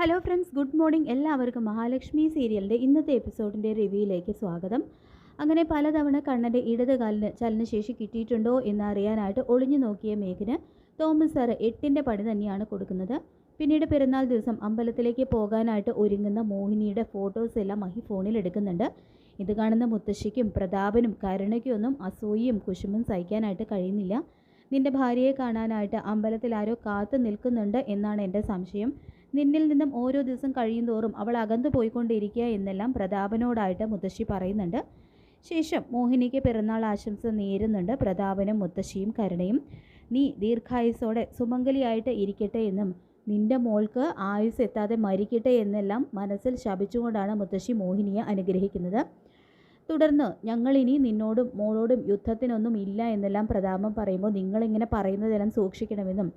Hello friends, good morning. എല്ലാവർക്കും മഹാലക്ഷ്മി സീരിയലിൻ്റെ ഇന്നത്തെ എപ്പിസോഡിൻ്റെ റിവ്യൂയിലേക്ക് സ്വാഗതം. അങ്ങനെ പലതവണ കണ്ണൻ്റെ ഇടത് കാലിന് ചലനശേഷി കിട്ടിയിട്ടുണ്ടോ എന്നറിയാനായിട്ട് ഒളിഞ്ഞു നോക്കിയ മേഘന് തോമസ് സാറ് 8ൻ്റെ പണി തന്നെയാണ് കൊടുക്കുന്നത്. പിന്നീട് പിറന്നാൾ ദിവസം അമ്പലത്തിലേക്ക് പോകാനായിട്ട് ഒരുങ്ങുന്ന മോഹിനിയുടെ ഫോട്ടോസ് എല്ലാം മഹി ഫോണിൽ എടുക്കുന്നുണ്ട്. ഇത് കാണുന്ന മുത്തശ്ശിക്കും പ്രതാപനും കരുണയ്ക്കും ഒന്നും അസൂയയും കുശുമ്പും സഹിക്കാനായിട്ട് കഴിയുന്നില്ല. നിന്റെ ഭാര്യയെ കാണാനായിട്ട് അമ്പലത്തിൽ ആരോ കാത്തു നിൽക്കുന്നുണ്ട് എന്നാണ് എൻ്റെ സംശയം. നിന്നിൽ നിന്നും ഓരോ ദിവസം കഴിയുന്തോറും അവൾ അകന്നു പോയിക്കൊണ്ടിരിക്കുക എന്നെല്ലാം പ്രതാപനോടായിട്ട് മുത്തശ്ശി പറയുന്നുണ്ട്. ശേഷം മോഹിനിക്ക് പിറന്നാൾ ആശംസ നേരുന്നുണ്ട് പ്രതാപനും മുത്തശ്ശിയും കരുണയും. നീ ദീർഘായുസോടെ സുമംഗലിയായിട്ട് ഇരിക്കട്ടെ എന്നും നിന്റെ മോൾക്ക് ആയുസ് എത്താതെ മരിക്കട്ടെ എന്നെല്ലാം മനസ്സിൽ ശപിച്ചുകൊണ്ടാണ് മുത്തശ്ശി മോഹിനിയെ അനുഗ്രഹിക്കുന്നത്. തുടർന്ന് ഞങ്ങളിനി നിന്നോടും മോളോടും യുദ്ധത്തിനൊന്നും ഇല്ല എന്നെല്ലാം പ്രതാപം പറയുമ്പോൾ നിങ്ങളിങ്ങനെ പറയുന്നതെല്ലാം സൂക്ഷിക്കണമെന്നും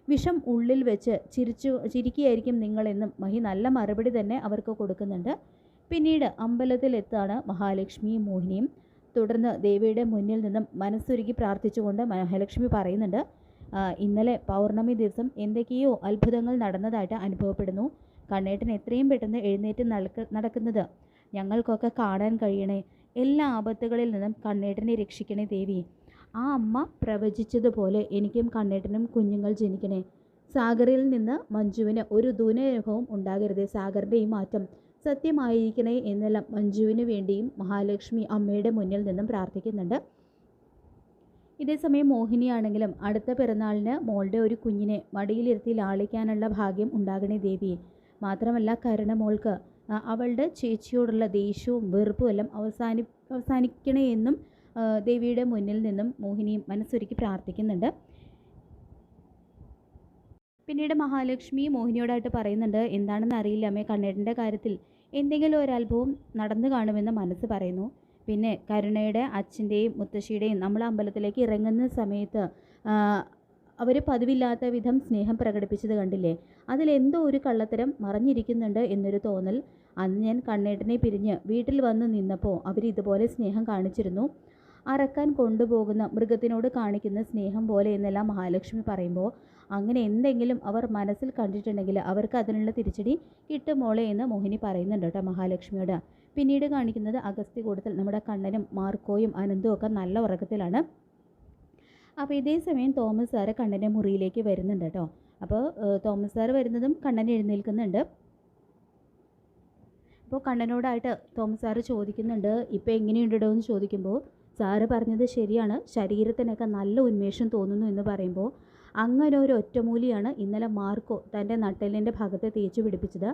വിഷം ഉള്ളിൽ വെച്ച് ചിരിക്കുകയായിരിക്കും നിങ്ങളെന്നും മഹി നല്ല മറുപടി തന്നെ അവർക്ക് കൊടുക്കുന്നുണ്ട്. പിന്നീട് അമ്പലത്തിലെത്താണ് മഹാലക്ഷ്മിയും മോഹിനിയും. തുടർന്ന് ദേവിയുടെ മുന്നിൽ നിന്നും മനസ്സുരുക്കി പ്രാർത്ഥിച്ചുകൊണ്ട് മഹാലക്ഷ്മി പറയുന്നുണ്ട്, ഇന്നലെ പൗർണമി ദിവസം എന്തൊക്കെയോ അത്ഭുതങ്ങൾ നടന്നതായിട്ട് അനുഭവപ്പെടുന്നു. കണ്ണേട്ടൻ എത്രയും പെട്ടെന്ന് എഴുന്നേറ്റ് നടക്കുന്നത് ഞങ്ങൾക്കൊക്കെ കാണാൻ കഴിയണേ. എല്ലാ ആപത്തുകളിൽ നിന്നും കണ്ണേട്ടനെ രക്ഷിക്കണേ ദേവി. ആ അമ്മ പ്രവചിച്ചതുപോലെ എനിക്കും കണ്ണേട്ടനും കുഞ്ഞുങ്ങൾ ജനിക്കണേ. സാഗറിൽ നിന്ന് മഞ്ജുവിന് ഒരു ദുരനുഭവം ഉണ്ടാകരുതേ. സാഗറിൻ്റെ ഈ മാറ്റം സത്യമായിരിക്കണേ എന്നെല്ലാം മഞ്ജുവിന് വേണ്ടിയും മഹാലക്ഷ്മി അമ്മയുടെ മുന്നിൽ നിന്നും പ്രാർത്ഥിക്കുന്നുണ്ട്. ഇതേസമയം മോഹിനിയാണെങ്കിലും അടുത്ത പിറന്നാളിന് മോളുടെ ഒരു കുഞ്ഞിനെ മടിയിലിരുത്തി ലാളിക്കാനുള്ള ഭാഗ്യം ഉണ്ടാകണേ ദേവി. മാത്രമല്ല കരുണ മോൾക്ക് അവളുടെ ചേച്ചിയോടുള്ള ദേഷ്യവും വെറുപ്പും എല്ലാം അവസാനിക്കണേ എന്നും ദേവിയുടെ മുന്നിൽ നിന്നും മോഹിനിയും മനസ്സൊരുക്കി പ്രാർത്ഥിക്കുന്നുണ്ട്. പിന്നീട് മഹാലക്ഷ്മി മോഹിനിയോടായിട്ട് പറയുന്നുണ്ട്, എന്താണെന്ന് അറിയില്ല അമ്മേ, കണ്ണേട്ടൻ്റെ കാര്യത്തിൽ എന്തെങ്കിലും ഒരു അത്ഭുതം നടന്നു കാണുമെന്ന് മനസ്സ് പറയുന്നു. പിന്നെ കരുണയുടെ അച്ഛൻ്റെയും മുത്തശ്ശിയുടെയും നമ്മൾ അമ്പലത്തിലേക്ക് ഇറങ്ങുന്ന സമയത്ത് അവർ പതിവില്ലാത്ത വിധം സ്നേഹം പ്രകടിപ്പിച്ചത് കണ്ടില്ലേ, അതിലെന്തോ ഒരു കള്ളത്തരം മറഞ്ഞിരിക്കുന്നുണ്ട് എന്നൊരു തോന്നൽ. അന്ന് ഞാൻ കണ്ണേട്ടനെ പിരിഞ്ഞ് വീട്ടിൽ വന്ന് നിന്നപ്പോൾ അവർ ഇതുപോലെ സ്നേഹം കാണിച്ചിരുന്നു. അറക്കാൻ കൊണ്ടുപോകുന്ന മൃഗത്തിനോട് കാണിക്കുന്ന സ്നേഹം പോലെ എന്നെല്ലാം മഹാലക്ഷ്മി പറയുമ്പോൾ അങ്ങനെ എന്തെങ്കിലും അവർ മനസ്സിൽ കണ്ടിട്ടുണ്ടെങ്കിൽ അവർക്ക് അതിനുള്ള തിരിച്ചടി കിട്ടുമോളെ എന്ന് മോഹിനി പറയുന്നുണ്ട് കേട്ടോ മഹാലക്ഷ്മിയോട്. പിന്നീട് കാണിക്കുന്നത് അഗസ്ത്യകൂടത്തിൽ നമ്മുടെ കണ്ണനും മാർക്കോയും അനന്തും ഒക്കെ നല്ല ഉറക്കത്തിലാണ്. അപ്പോൾ ഇതേ സമയം തോമസ് സാറ് കണ്ണൻ്റെ മുറിയിലേക്ക് വരുന്നുണ്ട് കേട്ടോ. അപ്പോൾ തോമസ് സാറ് വരുന്നതും കണ്ണൻ എഴുന്നേൽക്കുന്നുണ്ട്. അപ്പോൾ കണ്ണനോടായിട്ട് തോമസ് സാറ് ചോദിക്കുന്നുണ്ട്, ഇപ്പോൾ എങ്ങനെയുണ്ടോ എന്ന് ചോദിക്കുമ്പോൾ സാറ് പറഞ്ഞത് ശരിയാണ്, ശരീരത്തിനൊക്കെ നല്ല ഉന്മേഷം തോന്നുന്നു എന്ന് പറയുമ്പോൾ അങ്ങനെ ഒരു ഒറ്റമൂലിയാണ് ഇന്നലെ മാർക്കോ തൻ്റെ നട്ടെല്ലിൻ്റെ ഭാഗത്ത് തേച്ച് പിടിപ്പിച്ചത്.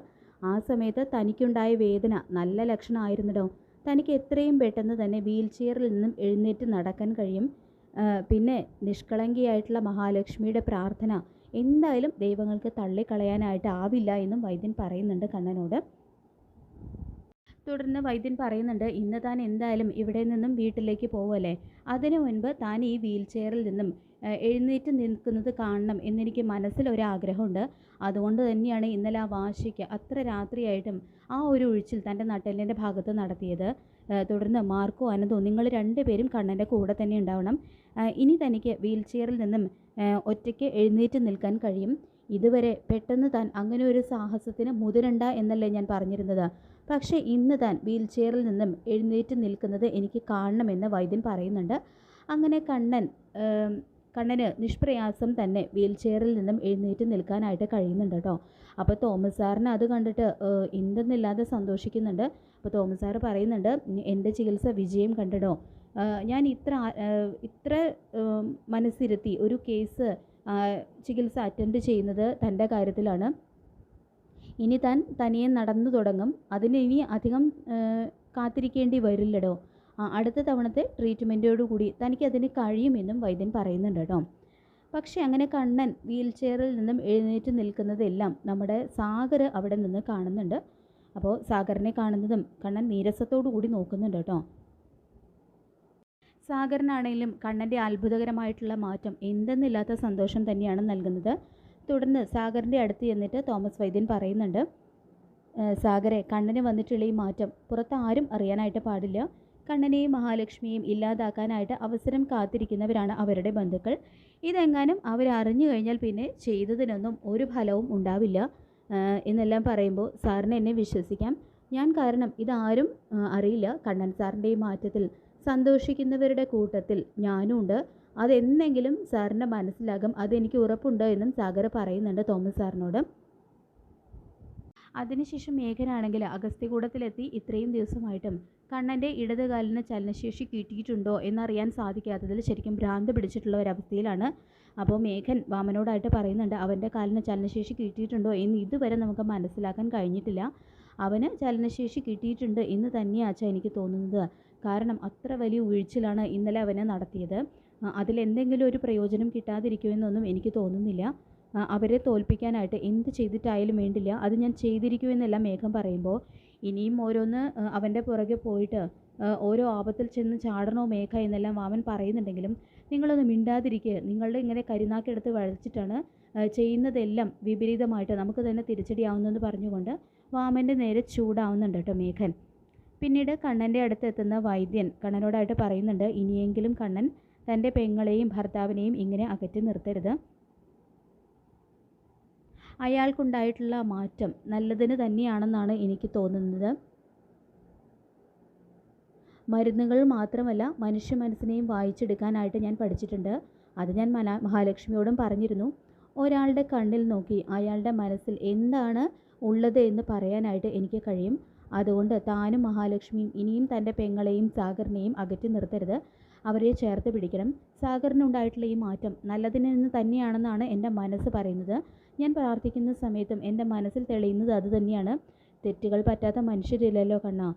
ആ സമയത്ത് തനിക്കുണ്ടായ വേദന നല്ല ലക്ഷണമായിരുന്നല്ലോ. തനിക്ക് എത്രയും പെട്ടെന്ന് തന്നെ വീൽ ചെയറിൽ നിന്നും എഴുന്നേറ്റ് നടക്കാൻ കഴിയും. പിന്നെ നിഷ്കളങ്കിയായിട്ടുള്ള മഹാലക്ഷ്മിയുടെ പ്രാർത്ഥന എന്തായാലും ദൈവങ്ങൾക്ക് തള്ളിക്കളയാനായിട്ട് ആവില്ല എന്നും വൈദ്യൻ പറയുന്നുണ്ട് കണ്ണനോട്. തുടർന്ന് വൈദ്യൻ പറയുന്നുണ്ട്, ഇന്ന് താൻ എന്തായാലും ഇവിടെ നിന്നും വീട്ടിലേക്ക് പോവല്ലേ, അതിനു മുൻപ് താൻ ഈ വീൽ ചെയറിൽ നിന്നും എഴുന്നേറ്റ് നിൽക്കുന്നത് കാണണം എന്നെനിക്ക് മനസ്സിലൊരാഗ്രഹമുണ്ട്. അതുകൊണ്ട് തന്നെയാണ് ഇന്നലെ ആ വാശിക്ക് അത്ര രാത്രിയായിട്ടും ആ ഒരു ഒഴിച്ചിൽ തൻ്റെ നട്ടെല്ലിൻ്റെ ഭാഗത്ത് നടത്തിയത്. തുടർന്ന് മാർക്കോ അനന്തോ നിങ്ങൾ രണ്ടുപേരും കണ്ണൻ്റെ കൂടെ തന്നെ ഉണ്ടാവണം. ഇനി തനിക്ക് വീൽ ചെയറിൽ നിന്നും ഒറ്റയ്ക്ക് എഴുന്നേറ്റ് നിൽക്കാൻ കഴിയും. ഇതുവരെ പെട്ടെന്ന് താൻ അങ്ങനെ ഒരു സാഹസത്തിന് മുതിരണ്ട എന്നല്ലേ ഞാൻ പറഞ്ഞിരുന്നത്. പക്ഷേ ഇന്ന് താൻ വീൽ ചെയറിൽ നിന്നും എഴുന്നേറ്റ് നിൽക്കുന്നത് എനിക്ക് കാണണമെന്ന് വൈദ്യൻ പറയുന്നുണ്ട്. അങ്ങനെ കണ്ണന് നിഷ്പ്രയാസം തന്നെ വീൽ ചെയറിൽ നിന്നും എഴുന്നേറ്റ് നിൽക്കാനായിട്ട് കഴിയുന്നുണ്ട് കേട്ടോ. അപ്പോൾ തോമസ് സാറിന് അത് കണ്ടിട്ട് എന്തെന്നില്ലാതെ സന്തോഷിക്കുന്നുണ്ട്. അപ്പോൾ തോമസ് സാറ് പറയുന്നുണ്ട്, എൻ്റെ ചികിത്സ വിജയം കണ്ടിടോ. ഞാൻ ഇത്ര മനസ്സിരുത്തി ഒരു കേസ് ചികിത്സ അറ്റൻഡ് ചെയ്യുന്നത് തൻ്റെ കാര്യത്തിലാണ്. ഇനി താൻ തനിയെ നടന്നു തുടങ്ങും. അതിന് ഇനി അധികം കാത്തിരിക്കേണ്ടി വരില്ലടോ. അടുത്ത തവണത്തെ ട്രീറ്റ്മെൻറ്റോടുകൂടി തനിക്കതിന് കഴിയുമെന്നും വൈദ്യൻ പറയുന്നുണ്ട് കേട്ടോ. പക്ഷേ അങ്ങനെ കണ്ണൻ വീൽ ചെയറിൽ നിന്നും എഴുന്നേറ്റ് നിൽക്കുന്നതെല്ലാം നമ്മുടെ സാഗർ അവിടെ നിന്ന് കാണുന്നുണ്ട്. അപ്പോൾ സാഗറിനെ കാണുന്നതും കണ്ണൻ നീരസത്തോടു കൂടി നോക്കുന്നുണ്ട് കേട്ടോ. സാഗറിനാണെങ്കിലും കണ്ണൻ്റെ അത്ഭുതകരമായിട്ടുള്ള മാറ്റം എന്തെന്നില്ലാത്ത സന്തോഷം തന്നെയാണ് നൽകുന്നത്. തുടർന്ന് സാഗറിൻ്റെ അടുത്ത് ചെന്നിട്ട് തോമസ് വൈദ്യൻ പറയുന്നുണ്ട്, സാഗറെ, കണ്ണന് വന്നിട്ടുള്ള ഈ മാറ്റം പുറത്ത് ആരും അറിയാനായിട്ട് പാടില്ല. കണ്ണനെയും മഹാലക്ഷ്മിയെയും ഇല്ലാതാക്കാനായിട്ട് അവസരം കാത്തിരിക്കുന്നവരാണ് അവരുടെ ബന്ധുക്കൾ. ഇതെങ്ങാനും അവരറിഞ്ഞു കഴിഞ്ഞാൽ പിന്നെ ചെയ്തതിനൊന്നും ഒരു ഫലവും ഉണ്ടാവില്ല. എന്നെല്ലാം പറയുമ്പോൾ സാറിന് എന്നെ വിശ്വസിക്കാം. ഞാൻ കാരണം ഇതാരും അറിയില്ല. കണ്ണൻ സാറിൻ്റെ ഈ മാറ്റത്തിൽ സന്തോഷിക്കുന്നവരുടെ കൂട്ടത്തിൽ ഞാനും ഉണ്ട്. അതെന്നെങ്കിലും സാറിൻ്റെ മനസ്സിലാകും, അതെനിക്ക് ഉറപ്പുണ്ട് എന്നും സാഗർ പറയുന്നുണ്ട് തോമസ് സാറിനോട്. അതിനുശേഷം മേഘനാണെങ്കിൽ അഗസ്ത്യകൂടത്തിലെത്തി ഇത്രയും ദിവസമായിട്ടും കണ്ണൻ്റെ ഇടതുകാലിന് ചലനശേഷി കിട്ടിയിട്ടുണ്ടോ എന്നറിയാൻ സാധിക്കാത്തതിൽ ശരിക്കും ഭ്രാന്ത് പിടിച്ചിട്ടുള്ള ഒരവസ്ഥയിലാണ്. അപ്പോൾ മേഘൻ വാമനോടായിട്ട് പറയുന്നുണ്ട്, അവൻ്റെ കാലിന് ചലനശേഷി കിട്ടിയിട്ടുണ്ടോ എന്ന് ഇതുവരെ നമുക്ക് മനസ്സിലാക്കാൻ കഴിഞ്ഞിട്ടില്ല. അവന് ചലനശേഷി കിട്ടിയിട്ടുണ്ട് എന്ന് തന്നെയാണ് എനിക്ക് തോന്നുന്നത്. കാരണം അത്ര വലിയ ഉഴിച്ചിലാണ് ഇന്നലെ അവന് നടത്തിയത്. അതിലെന്തെങ്കിലും ഒരു പ്രയോജനം കിട്ടാതിരിക്കുമെന്നൊന്നും എനിക്ക് തോന്നുന്നില്ല. അവരെ തോൽപ്പിക്കാനായിട്ട് എന്ത് ചെയ്തിട്ടായാലും വേണ്ടില്ല, അത് ഞാൻ ചെയ്തിരിക്കുമെന്നെല്ലാം മേഘം പറയുമ്പോൾ ഇനിയും ഓരോന്ന് അവൻ്റെ പുറകെ പോയിട്ട് ഓരോ ആപത്തിൽ ചെന്ന് ചാടണോ മേഘ എന്നെല്ലാം വാമൻ പറയുന്നുണ്ടെങ്കിലും നിങ്ങളൊന്ന് മിണ്ടാതിരിക്കുക, നിങ്ങളുടെ ഇങ്ങനെ കരുനാക്കെടുത്ത് വഴിച്ചിട്ടാണ് ചെയ്യുന്നതെല്ലാം വിപരീതമായിട്ട് നമുക്ക് തന്നെ തിരിച്ചടിയാവുന്നെന്ന് പറഞ്ഞുകൊണ്ട് വാമൻ്റെ നേരെ ചൂടാവുന്നുണ്ട് കേട്ടോ മേഘൻ. പിന്നീട് കണ്ണൻ്റെ അടുത്ത് എത്തുന്ന വൈദ്യൻ കണ്ണനോടായിട്ട് പറയുന്നുണ്ട്, ഇനിയെങ്കിലും കണ്ണൻ തൻ്റെ പെങ്ങളെയും ഭർത്താവിനെയും ഇങ്ങനെ അകറ്റി നിർത്തരുത്. അയാൾക്കുണ്ടായിട്ടുള്ള മാറ്റം നല്ലതിന് തന്നെയാണെന്നാണ് എനിക്ക് തോന്നുന്നത്. മരുന്നുകൾ മാത്രമല്ല മനുഷ്യ മനസ്സിനെയും വായിച്ചെടുക്കാനായിട്ട് ഞാൻ പഠിച്ചിട്ടുണ്ട്. അത് ഞാൻ മഹാലക്ഷ്മിയോടും പറഞ്ഞിരുന്നു. ഒരാളുടെ കണ്ണിൽ നോക്കി അയാളുടെ മനസ്സിൽ എന്താണ് ഉള്ളത് എന്ന് പറയാനായിട്ട് എനിക്ക് കഴിയും. അതുകൊണ്ട് താനും മഹാലക്ഷ്മിയും ഇനിയും തൻ്റെ പെങ്ങളെയും സാഗറിനെയും അകറ്റി നിർത്തരുത്, അവരെ ചേർത്ത് പിടിക്കണം. സാഗറിനുണ്ടായിട്ടുള്ള ഈ മാറ്റം നല്ലതിന് തന്നെയാണെന്നാണ് എൻ്റെ മനസ്സ് പറയുന്നത്. ഞാൻ പ്രാർത്ഥിക്കുന്ന സമയത്തും എൻ്റെ മനസ്സിൽ തെളിയുന്നത് അത് തന്നെയാണ്. തെറ്റുകൾ പറ്റാത്ത മനുഷ്യരില്ലല്ലോ കണ്ണാ,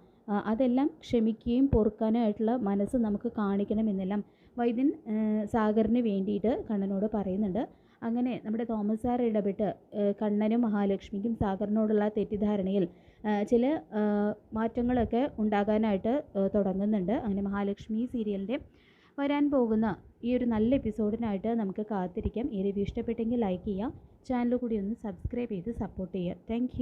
അതെല്ലാം ക്ഷമിക്കുകയും പൊറുക്കാനായിട്ടുള്ള മനസ്സ് നമുക്ക് കാണിക്കണമെന്നെല്ലാം വൈദ്യൻ സാഗറിന് വേണ്ടിയിട്ട് കണ്ണനോട് പറയുന്നുണ്ട്. അങ്ങനെ നമ്മുടെ തോമസ് സാർ ഇടപെട്ട് കണ്ണനും മഹാലക്ഷ്മിക്കും സാഗറിനോടുള്ള തെറ്റിദ്ധാരണയിൽ ചില മാറ്റങ്ങളൊക്കെ ഉണ്ടാകാനായിട്ട് തുടങ്ങുന്നുണ്ട്. അങ്ങനെ മഹാലക്ഷ്മി സീരിയലിൻ്റെ വരാൻ പോകുന്ന ഈ ഒരു നല്ല എപ്പിസോഡിനായിട്ട് നമുക്ക് കാത്തിരിക്കാം. ഈ റിവ്യൂ ഇഷ്ടപ്പെട്ടെങ്കിൽ ലൈക്ക് ചെയ്യുക, ചാനൽ കൂടി ഒന്ന് സബ്സ്ക്രൈബ് ചെയ്ത് സപ്പോർട്ട് ചെയ്യുക. താങ്ക്